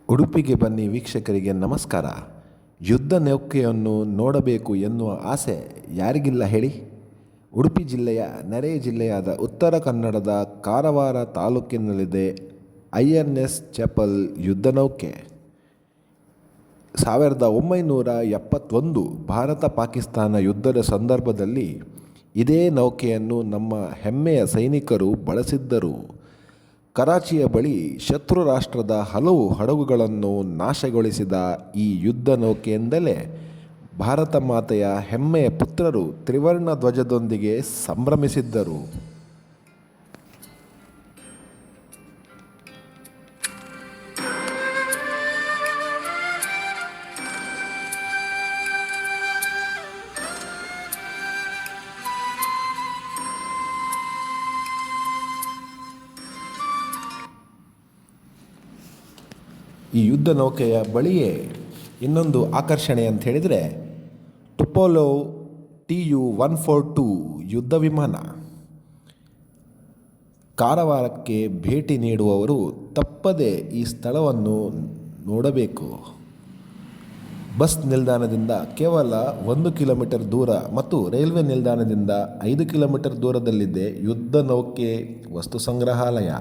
ಉಡುಪಿಗೆ ಬನ್ನಿ ವೀಕ್ಷಕರಿಗೆ ನಮಸ್ಕಾರ. ಯುದ್ಧ ನೌಕೆಯನ್ನು ನೋಡಬೇಕು ಎನ್ನುವ ಆಸೆ ಯಾರಿಗಿಲ್ಲ ಹೇಳಿ. ಉಡುಪಿ ಜಿಲ್ಲೆಯ ನೆರೆ ಜಿಲ್ಲೆಯಾದ ಉತ್ತರ ಕನ್ನಡದ ಕಾರವಾರ ತಾಲೂಕಿನಲ್ಲಿದೆ INS ಚಪಲ್ ಯುದ್ಧ ನೌಕೆ. 1971 ಭಾರತ ಪಾಕಿಸ್ತಾನ ಯುದ್ಧದ ಸಂದರ್ಭದಲ್ಲಿ ಇದೇ ನೌಕೆಯನ್ನು ನಮ್ಮ ಹೆಮ್ಮೆಯ ಸೈನಿಕರು ಬಳಸಿದ್ದರು. ಕರಾಚಿಯ ಬಳಿ ಶತ್ರು ರಾಷ್ಟ್ರದ ಹಲವು ಹಡಗುಗಳನ್ನು ನಾಶಗೊಳಿಸಿದ ಈ ಯುದ್ಧ ನೌಕೆಯಿಂದಲೇ ಭಾರತ ಮಾತೆಯ ಹೆಮ್ಮೆಯ ಪುತ್ರರು ತ್ರಿವರ್ಣ ಧ್ವಜದೊಂದಿಗೆ ಸಂಭ್ರಮಿಸಿದ್ದರು. ಈ ಯುದ್ಧ ನೌಕೆಯ ಬಳಿಯೇ ಇನ್ನೊಂದು ಆಕರ್ಷಣೆ ಅಂತ ಹೇಳಿದರೆ ಟುಪೋಲೋ Tu-142 ಯುದ್ಧ ವಿಮಾನ. ಕಾರವಾರಕ್ಕೆ ಭೇಟಿ ನೀಡುವವರು ತಪ್ಪದೆ ಈ ಸ್ಥಳವನ್ನು ನೋಡಬೇಕು. ಬಸ್ ನಿಲ್ದಾಣದಿಂದ ಕೇವಲ 1 ಕಿಲೋಮೀಟರ್ ದೂರ ಮತ್ತು ರೈಲ್ವೆ ನಿಲ್ದಾಣದಿಂದ 5 ಕಿಲೋಮೀಟರ್ ದೂರದಲ್ಲಿದೆ ಯುದ್ಧ ನೌಕೆ ವಸ್ತು ಸಂಗ್ರಹಾಲಯ.